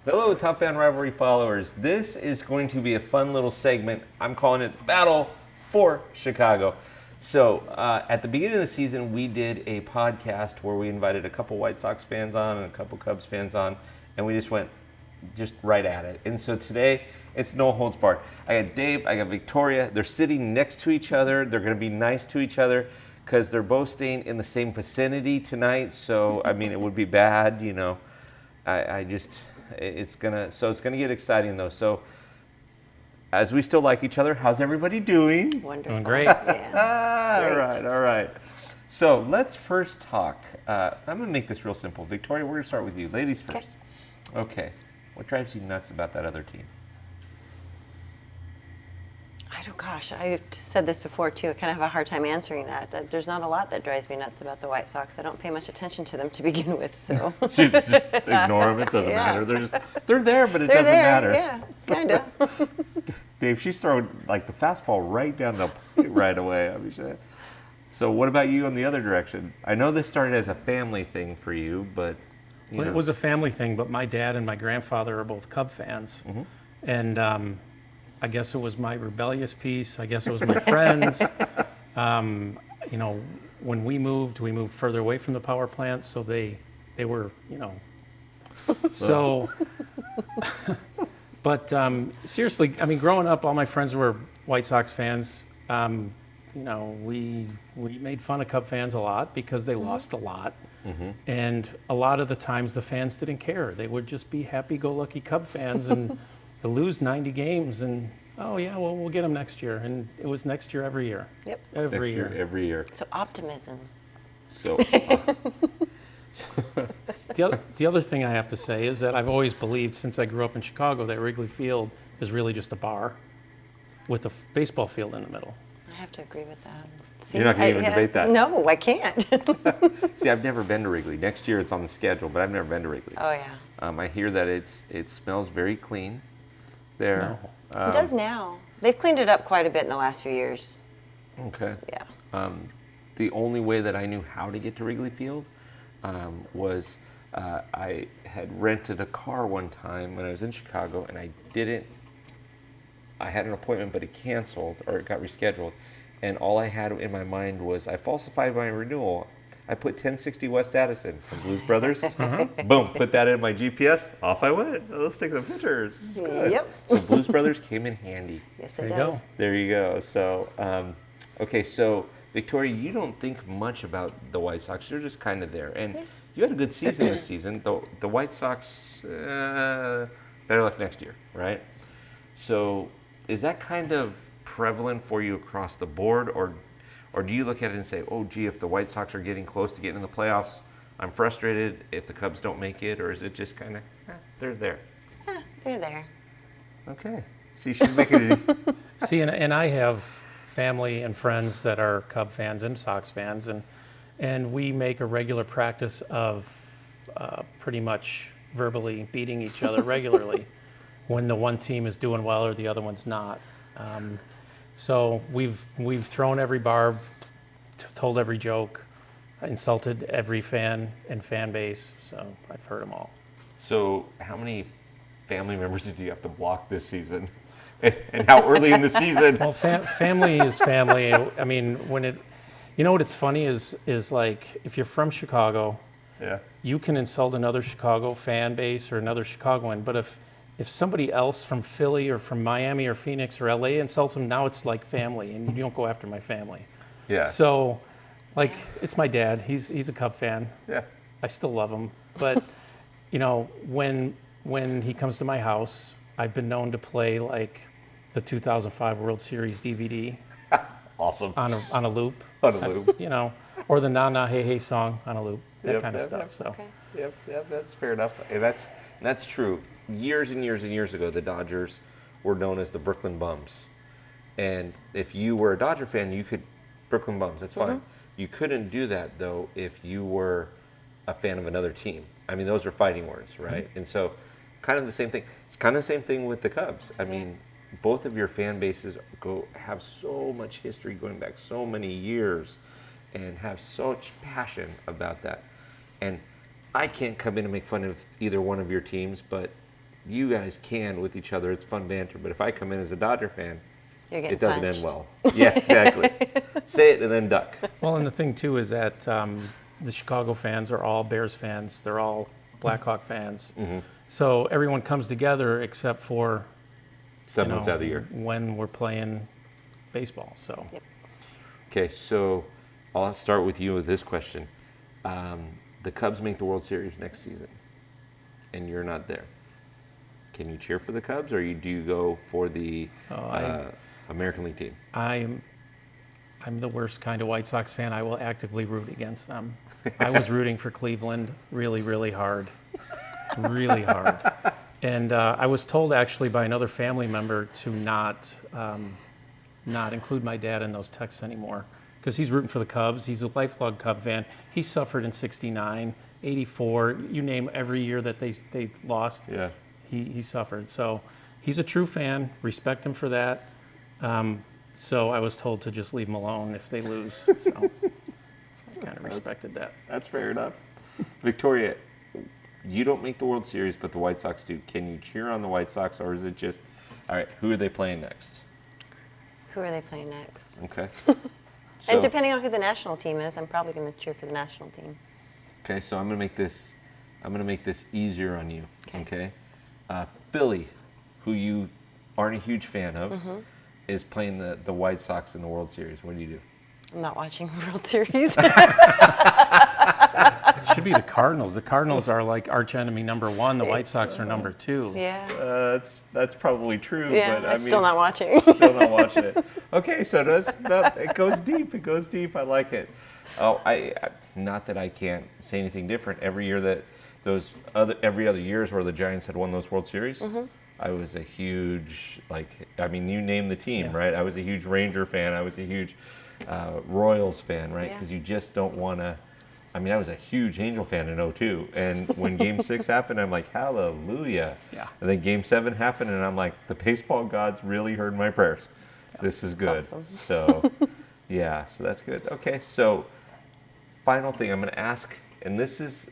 Hello, Top Fan Rivalry followers. This is going to be a fun little segment. I'm calling it Battle for Chicago. So, at the beginning of the season, we did a podcast where we invited a couple White Sox fans on and a couple Cubs fans on, and we just went right at it. And so today, it's no holds barred. I got Dave, I got Victoria. They're sitting next to each other. They're going to be nice to each other because they're both staying in the same vicinity tonight. So, I mean, it would be bad, you know. I just it's gonna get exciting though. So as we still like each other, how's everybody doing? Wonderful. Doing great. Yeah. All right. So let's first talk. I'm gonna make this real simple. Victoria, we're gonna start with you. Ladies first. Okay. What drives you nuts about that other team? I said this before too. I kind of have a hard time answering that. There's not a lot that drives me nuts about the White Sox. I don't pay much attention to them to begin with, so. So just ignore them. It doesn't matter. They're there, but it They're doesn't there, matter. yeah, kind of. Dave, she's throwing like the fastball right down the plate right away. I mean, so what about you in the other direction? I know this started as a family thing for you, but you know. It was a family thing, but my dad and my grandfather are both Cub fans. Mm-hmm. And I guess it was my rebellious piece. I guess it was my friends. You know, when we moved further away from the power plant, so they were, you know. So, but seriously, I mean, growing up, all my friends were White Sox fans. You know, we made fun of Cub fans a lot because they lost a lot. Mm-hmm. And a lot of the times the fans didn't care. They would just be happy-go-lucky Cub fans and lose 90 games and, oh yeah, well, we'll get them next year. And it was next year every year. Yep. Every year. Every year. So optimism. So The other thing I have to say is that I've always believed since I grew up in Chicago that Wrigley Field is really just a bar with a baseball field in the middle. I have to agree with that. See, You're not going to even debate that. No, I can't. See, I've never been to Wrigley. Next year it's on the schedule, but I've never been to Wrigley. Oh, yeah. I hear that it smells very clean there. It does now. They've cleaned it up quite a bit in the last few years. Okay. Yeah. The only way that I knew how to get to Wrigley Field was I had rented a car one time when I was in Chicago, and I had an appointment, but it canceled or it got rescheduled. And all I had in my mind was I falsified my renewal. I put 1060 West Addison from Blues Brothers. Boom, put that in my GPS. Off I went. Let's take some pictures. This is good. Yep. So Blues Brothers came in handy. Yes, There it you does. go. There you go. So, okay, so Victoria, you don't think much about the White Sox. You're just kind of there. And you had a good season this season. The White Sox, better luck next year, right? So is that kind of prevalent for you across the board, or do you look at it and say, oh, gee, if the White Sox are getting close to getting in the playoffs, I'm frustrated if the Cubs don't make it, or is it just kind of, they're there? Yeah, they're there. Okay. See, she's making it. See, and I have family and friends that are Cub fans and Sox fans, and we make a regular practice of pretty much verbally beating each other regularly when the one team is doing well or the other one's not. So we've thrown every barb, told every joke, insulted every fan and fan base. So I've heard them all. So how many family members did you have to block this season? And how early in the season? Well, family is family. I mean, you know what's funny is like if you're from Chicago, Yeah. you can insult another Chicago fan base or another Chicagoan, but if somebody else from Philly or from Miami or Phoenix or LA insults them, now it's like family, and you don't go after my family. Yeah. So, like, it's my dad. He's a Cub fan. Yeah. I still love him, but you know, when he comes to my house, I've been known to play like the 2005 World Series DVD Awesome. on a loop. On a loop. You know, or the Na Na Hey Hey song on a loop. That Yep, kind of yep, stuff. yep. So. Okay. Yep, that's fair enough. And that's true. Years and years and years ago, the Dodgers were known as the Brooklyn Bums. And if you were a Dodger fan, you could Brooklyn Bums. That's fine. You couldn't do that though if you were a fan of another team. I mean, those are fighting words, right? And so, kind of the same thing. It's kind of the same thing with the Cubs. I mean, both of your fan bases have so much history going back so many years, and have such passion about that. And I can't come in and make fun of either one of your teams, but you guys can with each other. It's fun banter. But if I come in as a Dodger fan, You're getting it doesn't punched. end well. Yeah, exactly. Say it and then duck. Well, and the thing too is that the Chicago fans are all Bears fans. They're all Blackhawk fans. So everyone comes together except for 7 months out of the year. when we're playing baseball. So Yep. Okay, so I'll start with you with this question. The Cubs make the World Series next season, and you're not there. Can you cheer for the Cubs, or do you go for the American League team? I'm the worst kind of White Sox fan. I will actively root against them. I was rooting for Cleveland really, really hard. Really hard. And I was told actually by another family member to not include my dad in those texts anymore because he's rooting for the Cubs. He's a lifelong Cub fan. He suffered in '69, '84, you name every year that they lost. Yeah. He suffered. So he's a true fan. Respect him for that. So I was told to just leave him alone if they lose. So I kind of respected that. That's fair enough. Victoria, you don't make the World Series, but the White Sox do. Can you cheer on the White Sox, or is it just, all right, who are they playing next? Who are they playing next? Okay. And depending on who the national team is, I'm probably going to cheer for the national team. Okay, so I'm gonna make this easier on you. Okay. Philly, who you aren't a huge fan of, is playing the White Sox in the World Series. What do you do? I'm not watching the World Series. It should be the Cardinals. The Cardinals are like arch enemy number one. The White Sox are number two. Yeah. That's probably true. Yeah, but I'm still not watching. Still not watching it. Okay, so it goes deep. It goes deep. I like it. Oh, I not that I can't say anything different. Every year that every other years where the Giants had won those World Series, I was a huge you name the team, Yeah. right? I was a huge Ranger fan. I was a huge Royals fan, right? Yeah. Because you just don't want to. I mean, I was a huge Angel fan in '02, and when Game 6 happened, I'm like, hallelujah. Yeah. And then Game 7 happened, and I'm like, the baseball gods really heard my prayers. This is good. awesome. So, yeah, so that's good. Okay, so final thing I'm going to ask, and this is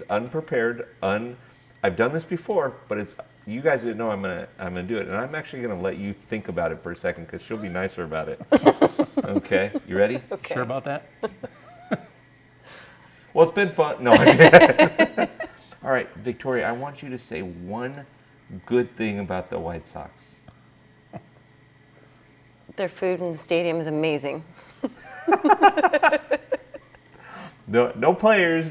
unprepared. I've done this before, but it's you guys didn't know I'm gonna do it, and I'm actually going to let you think about it for a second because she'll be nicer about it. Okay, you ready? Okay. Sure about that? Well, it's been fun. No, I can't. All right, Victoria, I want you to say one good thing about the White Sox. Their food in the stadium is amazing. No players,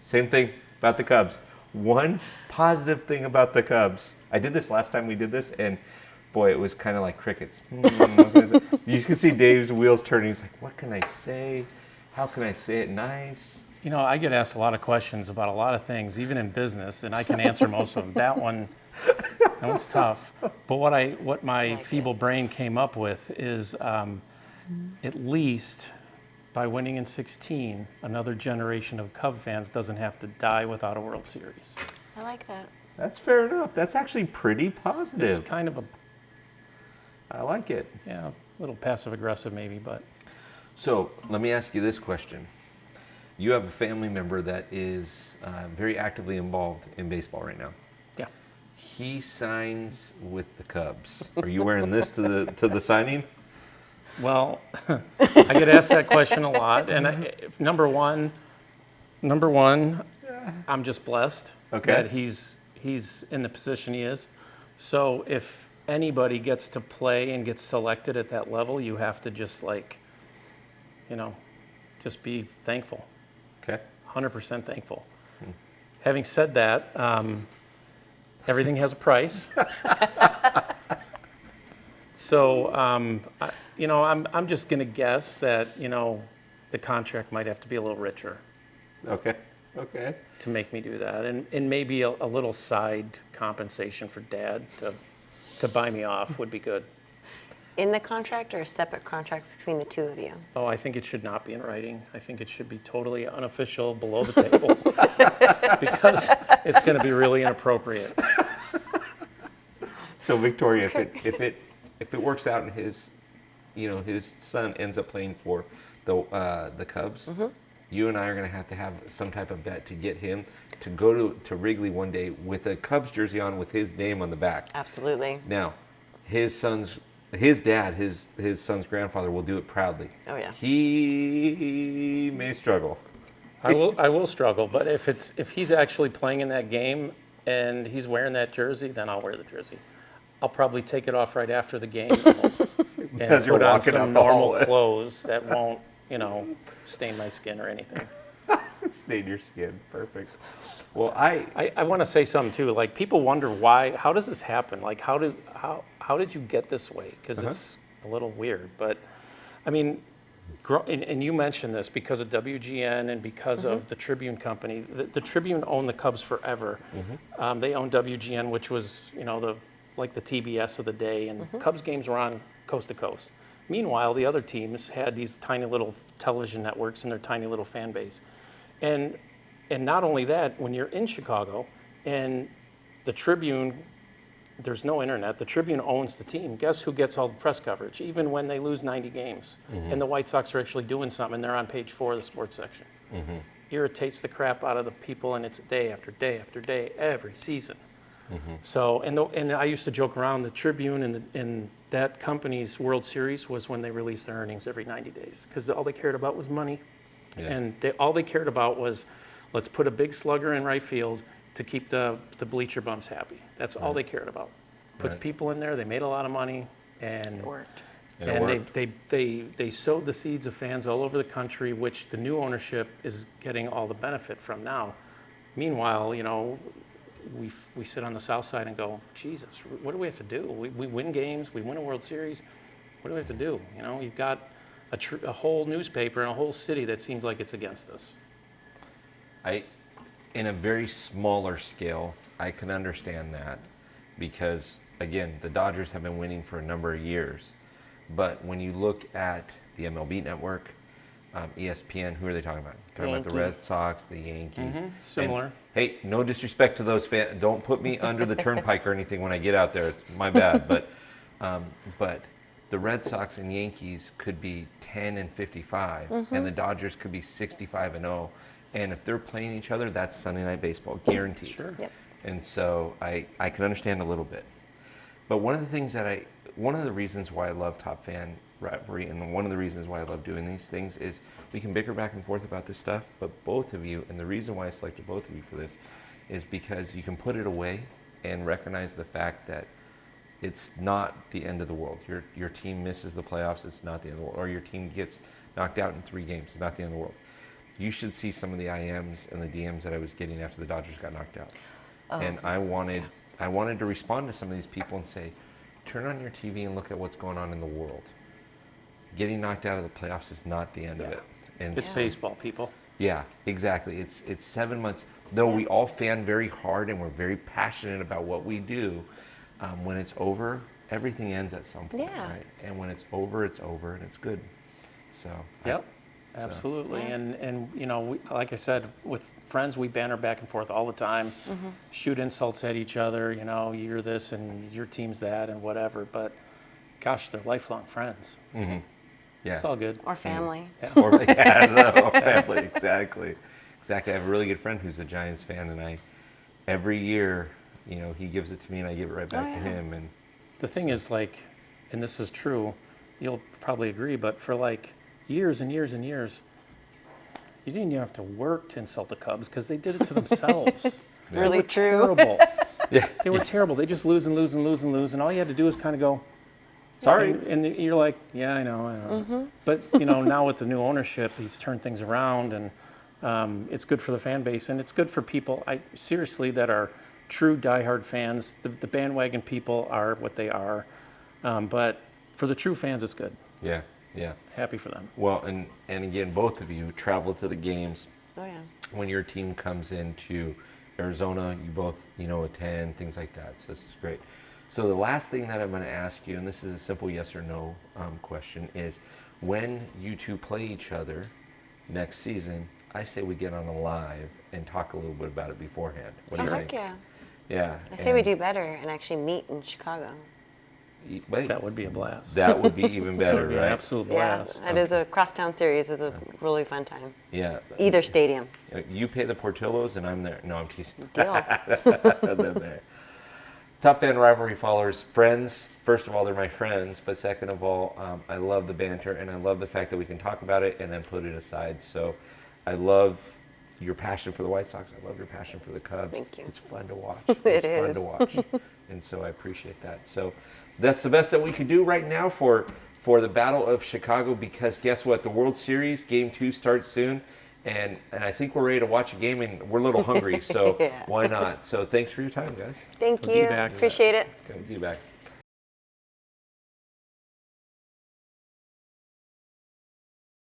Same thing about the Cubs. One positive thing about the Cubs. I did this last time we did this, and boy, it was kind of like crickets. You can see Dave's wheels turning. He's like, what can I say? How can I say it nice? You know, I get asked a lot of questions about a lot of things, even in business, and I can answer most of them. That one's tough. But what my feeble brain came up with is at least by winning in 16, another generation of Cub fans doesn't have to die without a World Series. I like that. That's fair enough. That's actually pretty positive. It's kind of I like it. a little passive aggressive maybe, but So let me ask you this question. You have a family member that is very actively involved in baseball right now. yeah. He signs with the Cubs. Are you wearing this to the signing? Well, I get asked that question a lot, and number one, I'm just blessed that he's in the position he is. So if anybody gets to play and gets selected at that level, you have to just just be thankful, Okay. 100% thankful. Having said that, everything has a price. So, I'm just going to guess that, the contract might have to be a little richer Okay. to make me do that. And maybe a little side compensation for Dad to buy me off would be good. In the contract or a separate contract between the two of you? Oh, I think it should not be in writing. I think it should be totally unofficial, below the table, because it's going to be really inappropriate. So Victoria, if it works out and his son ends up playing for the Cubs, you and I are going to have some type of bet to get him to go to Wrigley one day with a Cubs jersey on with his name on the back. Absolutely. Now, his son's grandfather will do it proudly. Oh, yeah. He may struggle. I will struggle, but if he's actually playing in that game and he's wearing that jersey, then I'll wear the jersey. I'll probably take it off right after the game and As you're put on walking out some the normal hallway. clothes that won't, stain my skin or anything. Stain your skin. Perfect. Well, I want to say something too. Like, people wonder how does this happen? Like, how did you get this way? Because it's a little weird. But I mean, and you mentioned this because of WGN and because of the Tribune company. The Tribune owned the Cubs forever. They owned WGN, which was the TBS of the day, and Cubs games were on coast to coast. Meanwhile, the other teams had these tiny little television networks and their tiny little fan base. And not only that, when you're in Chicago and the Tribune, there's no internet, the Tribune owns the team. Guess who gets all the press coverage, even when they lose 90 games? And the White Sox are actually doing something, and they're on page 4 of the sports section. Irritates the crap out of the people, and it's day after day after day, every season. So, and I used to joke around, the Tribune and that company's World Series was when they released their earnings every 90 days, because all they cared about was money. Yeah. And all they cared about was, let's put a big slugger in right field to keep the bleacher bums happy. That's all they cared about. Puts Right. people in there, they made a lot of money, and It worked. And it worked. they sowed the seeds of fans all over the country, which the new ownership is getting all the benefit from now. Meanwhile, we sit on the south side and go, Jesus, what do we have to do? We win games, we win a World Series. What do we have to do? You've got a whole newspaper and a whole city that seems like it's against us. In a very smaller scale, I can understand that because, again, the Dodgers have been winning for a number of years. But when you look at the MLB Network, ESPN, who are they talking about? Talking about the Red Yankees. Sox, the Yankees. Similar. And, hey, no disrespect to those fans. Don't put me under the turnpike or anything when I get out there. It's my bad. But the Red Sox and Yankees could be 10-55, and the Dodgers could be 65-0. And if they're playing each other, that's Sunday Night Baseball, guaranteed. Sure. Yep. And so I can understand a little bit. But one of the reasons why I love Top Fan Rivalry, and one of the reasons why I love doing these things, is we can bicker back and forth about this stuff, but both of you, and the reason why I selected both of you for this, is because you can put it away and recognize the fact that it's not the end of the world. Your team misses the playoffs, it's not the end of the world. Or your team gets knocked out in 3 games, it's not the end of the world. You should see some of the IMs and the DMs that I was getting after the Dodgers got knocked out. And I wanted to respond to some of these people and say, turn on your TV and look at what's going on in the world. Getting knocked out of the playoffs is not the end of it. And It's baseball, people. yeah, exactly. It's 7 months. Though we all fan very hard and we're very passionate about what we do, when it's over, everything ends at some point, Yeah. right? And when it's over, and it's good. So Yep, absolutely. Yeah. And like I said, with friends, we banter back and forth all the time, shoot insults at each other, you're this and your team's that and whatever. But gosh, they're lifelong friends. yeah, It's all good. Or family. or family, exactly. I have a really good friend who's a Giants fan, and every year, he gives it to me and I give it right back to him. And The thing is, and this is true, you'll probably agree, but for years and years and years, you didn't even have to work to insult the Cubs because they did it to themselves. Really true. Terrible. yeah, They were terrible. They just lose and lose and lose and lose, and all you had to do is kind of go, sorry. and you're like, yeah, I know. But now with the new ownership, he's turned things around, and it's good for the fan base, and it's good for people. Seriously, that are true diehard fans. The bandwagon people are what they are, but for the true fans, it's good. Yeah. Happy for them. Well, and again, both of you travel to the games. Oh, yeah. When your team comes into Arizona, you both, attend, things like that. So this is great. So the last thing that I'm going to ask you, and this is a simple yes or no question, is when you two play each other next season, I say we get on a live and talk a little bit about it beforehand. What do you Oh, think? heck yeah. Yeah. I say we do better and actually meet in Chicago. Wait, That would be a blast. that would be even That better, would be an right? absolute Yeah, blast. that is a crosstown series. Is a really fun time. Yeah. Either stadium. You pay the Portillos and I'm there. No, I'm teasing. Deal. They're there. Top Fan Rivalry followers, friends. First of all, they're my friends, but second of all, I love the banter and I love the fact that we can talk about it and then put it aside. So I love your passion for the White Sox. I love your passion for the Cubs. Thank you. It's fun to watch. It It's fun is. to watch. And so I appreciate that. So that's the best that we could do right now for the Battle of Chicago, because guess what? The World Series Game 2 starts soon. And I think we're ready to watch a game, and we're a little hungry, so Yeah. why not? So thanks for your time, guys. Thank We'll be you. back. Appreciate it. Good to be back.